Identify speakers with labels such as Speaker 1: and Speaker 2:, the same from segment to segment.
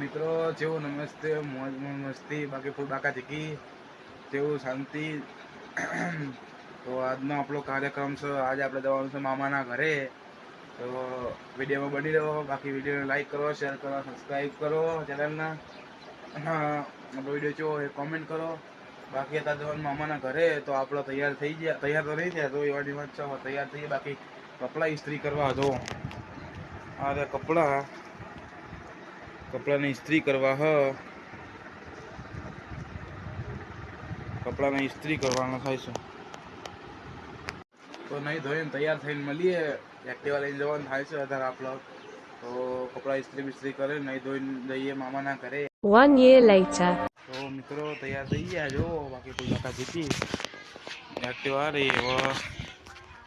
Speaker 1: મિત્રો જેવું નમસ્તે મોજ મસ્તી બાકી ફૂલ બાકા જીકી જેવું શાંતિ. તો આજનો આપણો કાર્યક્રમ છે. આજે આપણે જવાનું છે મામાના ઘરે. તો વિડીયોમાં બની રહ્યો. બાકી વિડીયોને લાઈક કરો, શેર કરો, સબસ્ક્રાઈબ કરો ચેનલના. આપણો વિડીયો જો એ કોમેન્ટ કરો. બાકી હતા જવાનું મામાના ઘરે. તો આપણો તૈયાર થઈ ગયા, તૈયાર તો નહીં થયા તો એવાની વાત છે. તૈયાર થઈએ. બાકી કપડાં ઇસ્ત્રી કરવા હતો. આ કપડાને ઇસ્ત્રી કરવા કપડાને ઇસ્ત્રી કરવાનો થાય છે. તો નહીં ધોઈને તૈયાર થઈને મળીએ. એક્ટિવા લઈને જવાનું થાય છે અત્યારે આપણો. તો કપડાં ઇસ્ત્રી બિસ્ત્રી કરે નહીં ધોઈને જઈએ મામાના ઘરે.
Speaker 2: 1 year later.
Speaker 1: તો મિત્રો તૈયાર થઈ ગયા જો. બાકી કોઈ બાકા જીતી એક્ટિવા રહી હવે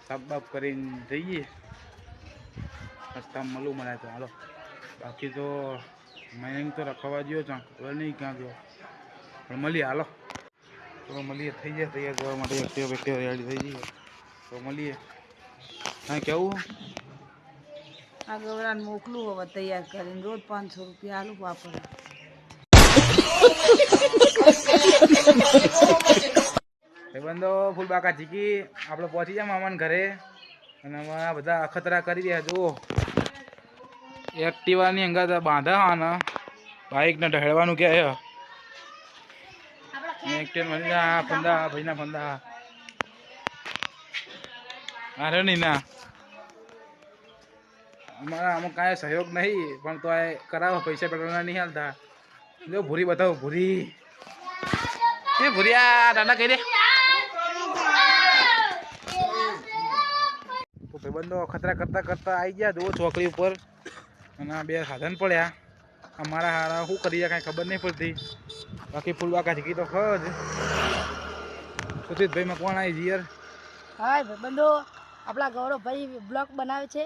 Speaker 1: સાફ બાફ કરીને જઈએ. રસ્તામાં મળું મને તો હાલો. બાકી તો માઇનિંગ તો રખવા ગયો છે, ખબર નહીં ક્યાં ગયો, પણ મળીએ હાલો. તો મળીએ, થઈ જાય તૈયાર જવા માટે. એક્ટિવા રેડી થઈ જઈએ તો મળીએ. હા કેવું
Speaker 3: આ ગૌરાને મોકલું હવે તૈયાર કરીને. રોજ 500 રૂપિયા આલું વાપરે.
Speaker 1: બંધો ફૂલ બાકા જીકી આપણે પહોંચી જાય મામાના ઘરે. અને આ બધા અખતરા કરી રહ્યા જુઓ. એક્ટિવાની અંગાત બાંધા આને બાઇકને ઢહેડવાનું કે એક્ટિવા ફંદા ભાઈના ફંદા અરે નહીં ના અમારા અમુક કાંઈ સહયોગ નહીં, પણ તો એ કરાવો. પૈસા પેટ્રોલના નહીં હાલતા. જો ભૂરી બતાવો, ભૂરી એ ભૂરિયા દાદા કહી દે. તો ભાઈબંધો ખતરા કરતા કરતા આવી ગયા જુઓ ચોકડી ઉપર. અને આ બે સાધન પડ્યા. અમારા હારા શું કરીએ કાંઈ ખબર નહીં પડતી. બાકી ફૂલ બાકા જીકી તો ખજ સુધીરભાઈમાં કોણ આવી જીયર.
Speaker 4: હાય ભાઈબંધો, આપણા ગૌરવભાઈ બ્લોગ બનાવે છે,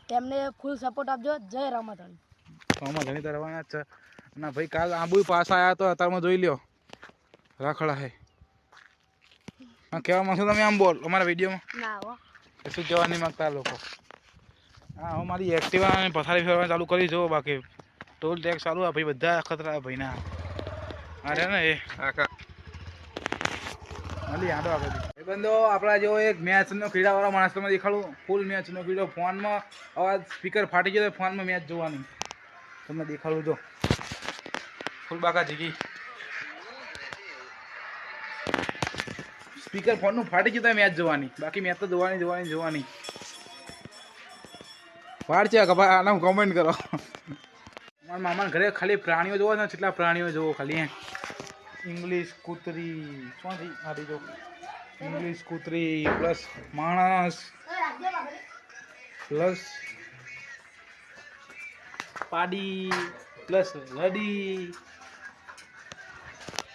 Speaker 4: તેમને ફૂલ સપોર્ટ આપજો. જય રામાધણી.
Speaker 1: રામાધણી તો રવાના જ છે. ના ભાઈ કાલ આંબુ પાસ આવ્યા તો અત્યારમાં જોઈ લ્યો રાખડા હે. હા કહેવા માંગશો તમે આમ બોલ અમારા વિડીયોમાં?
Speaker 4: ના હો,
Speaker 1: શું કહેવા નહીં માગતા લોકો. હા હું મારી એક્ટિવા પથારી ફેરવાનું ચાલુ કરી જો. બાકી ટોલ ટેક્સ ચાલુ આ ભાઈ બધા ખતરા ભાઈના. અરે ને એ મળી આડો આગળ એ બંધો. આપણા જેવો એક મેચનો ક્રીડાવાળો માણસ તમે દેખાડું. ફૂલ મેચનો ક્રીડો. ફોનમાં અવાજ સ્પીકર ફાટી ગયો તો ફોનમાં મેચ જોવાની તમને દેખાડું જો. ફૂલ બાકા જીગી સ્પીકર ફોનનું ફાટી ગયું તો મેચ જોવાની. બાકી મેચ તો જોવાની. વાર છે કપા આના કોમેન્ટ કરો. મારા મામાના ઘરે ખાલી પ્રાણીઓ જોવો ને, કેટલા પ્રાણીઓ જોવો ખાલી. ઇંગ્લિશ કૂતરી શું થઈ હારી જો. ઇંગ્લિશ કૂતરી પ્લસ માણસ પ્લસ પાડી પ્લસ લડી.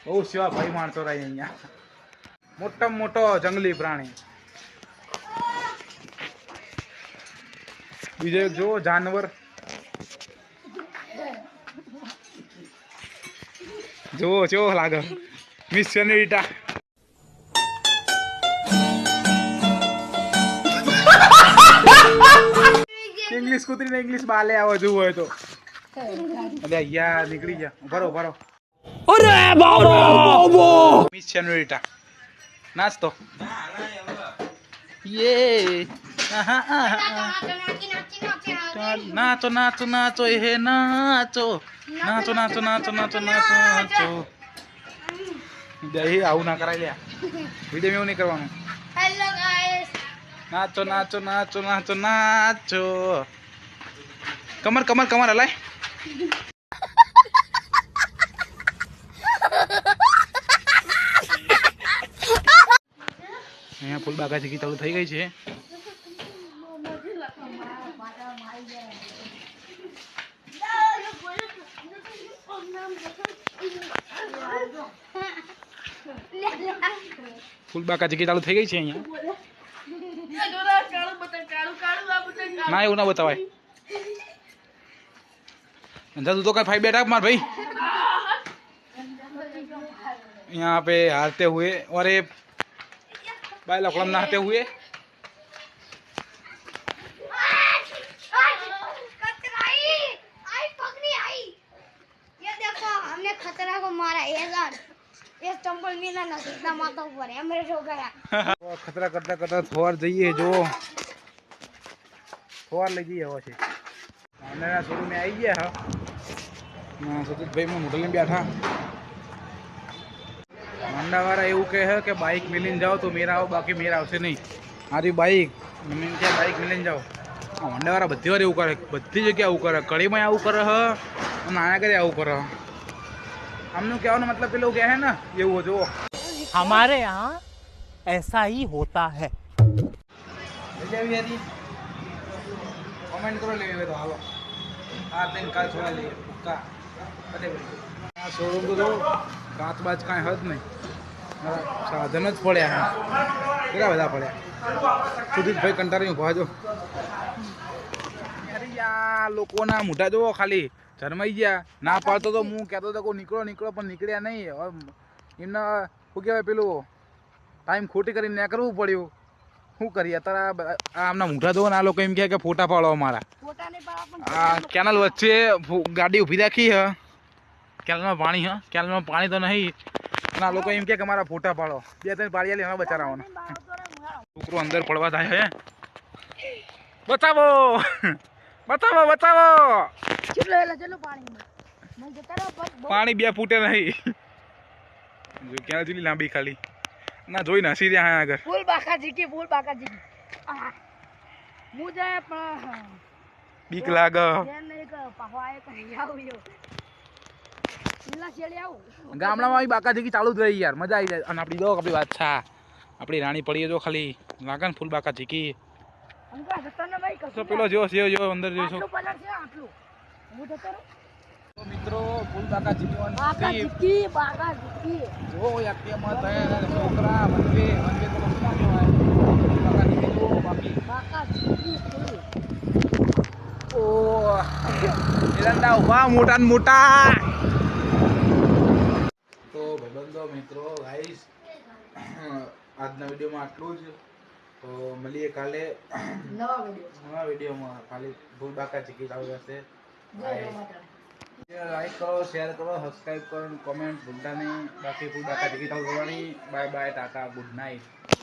Speaker 1: બહુ સેવા ભાઈ માણસો રહી અહીંયા. મોટામાં મોટો જંગલી પ્રાણી. બીજો એક જો જાનવર જો કેવો લાગે. મિસ સેનિટા ઇંગ્લિશ કૂતરી ને ઇંગ્લિશ બાલે આવો જોવું હોય તો. અરે યાર નીકળી ગયા. ભરો મિસ સેનિટા નાચતો યે નાચો હે નાચો. આવું ના કરાય લ્યા. વિડીયો એવું નહીં કરવાનું.
Speaker 4: હેલો ગાઈસ,
Speaker 1: નાચો. કમર હલાય. અહીંયા ફૂલ બાગા જીકી ચાલુ થઈ ગઈ છે. ફૂલ બાકા જીકી ચાલુ થઈ ગઈ છે અહીંયા. ના એવું ના બતાવાય. તું तो कहीं भाई बैठा मार भाई यहाँ पे हारते हुए और ये भाई लकड़म नहाते हुए
Speaker 4: खतरा को मारा ये यार ये चंपल मिला ना सीधा माथा ऊपर एमरेज हो गया
Speaker 1: તો ખતરા કરતા કરતા થોર જઈએ જો થોર લઈ જઈએ હવે છે માંડાના શોરૂમે આવી ગયા હા સતીશભાઈ માં મોટલ બેઠા માંડાવાળા એવું કહે છે કે બાઇક મિલીને જાઓ તો મેરા આવો બાકી મેરા આવશે નહીં મારી બાઇક મને કે બાઇક મિલીને જાઓ માંડાવાળા બધી વાર એવું કરે બધી જગ્યાએ આવું કરે કડીમાં આવું કરે હ નાના કરે આવું કરે આમનું કહેવાનો મતલબ પેલું કહે છે ને એવું જો
Speaker 2: हमारे यहाँ ऐसा ही होता है.
Speaker 1: कमेंट करो ले तो हालो आ दिन काल छोड़ा ले का अरे आ शोरूम तो જો કાચ બાચ કાંઈ હદ નહીં સાધન જ પડ્યા કેટલા બધા પડ્યા સુધીરભાઈ કંટાળી ઉભા જો અરે યાર લોકોના મોઢા જોવો ખાલી જન્માઈ ગયા ના પાડતો તો હું કહેતો તો કોઈ નીકળો પણ નીકળ્યા નહીં એમને શું કહેવાય પેલું ટાઈમ ખોટી કરીને ના કરવું પડ્યું શું કરીએ અત્યારે આમના મોઢા જોવો ને આ લોકો એમ કહે કે ફોટા પાડો અમારા
Speaker 4: फोटा नहीं पड़ा अपन
Speaker 1: આ કેનાલ વચ્ચે ગાડી ઊભી રાખી હ કેનાલમાં પાણી હ કેનાલમાં પાણી તો નહીં અને આ લોકો એમ કહે કે અમારા ફોટા પાડો બે ત્રણ પાડી આલી એમાં બચારાવાના છોકરો અંદર પડવા થાય હે બચાવો બચાવો બચાવો
Speaker 4: चलो पानी में मैं जता रहा
Speaker 1: પાણી 2 ફૂટે નહીં જો ક્યાં જેટલી લાંબી ખાલી ના જોઈ ને હસી રહ્યા આગળ
Speaker 4: फूल बाका जी की मुझे
Speaker 1: બીક લાગે
Speaker 4: જેને એક પહવાય કરી આવ્યો ઇલા છેડે આવું
Speaker 1: ગામડામાં આવી બાકા જીકી ચાલુ જ રહી યાર મજા આવી જાય અને આપણી દો આપણી વાત છા આપણી રાણી પડીએ જો ખાલી લાગે ને ફૂલ બાકા જીકી
Speaker 4: અંકા જતા ને ભાઈ
Speaker 1: તો
Speaker 4: કશું
Speaker 1: પેલો જો જો અંદર જોઈશું
Speaker 4: આટલું પલટ છે આટલું હું જતો રહું
Speaker 1: તો મિત્રો ફૂલ બાકા
Speaker 4: બાકા
Speaker 1: જીકવાની
Speaker 4: જીકી
Speaker 1: જો યાક્યામાં થયા છોકરા વનવે તો કશું ના કહેવાય બાકા જીકી જો બાકી
Speaker 4: બાકા જીકી ફૂલ
Speaker 1: ઓ એરંડા ઉભા મોટા ને મોટા તો ભાઈબંધો મિત્રો ગાઈસ આજના વિડીયોમાં આટલું જ તો મળીએ કાલે નવા વિડીયોમાં ખાલી ફૂલ બાકા ચીકી ચાલુ રહેશે લાઈક કરો શેર કરો સબસ્ક્રાઈબ કરો કોમેન્ટ ભૂલતા નહીં બાકી ફૂલ બાકા ચીકી ચાલુ કરવાની bye bye tata good night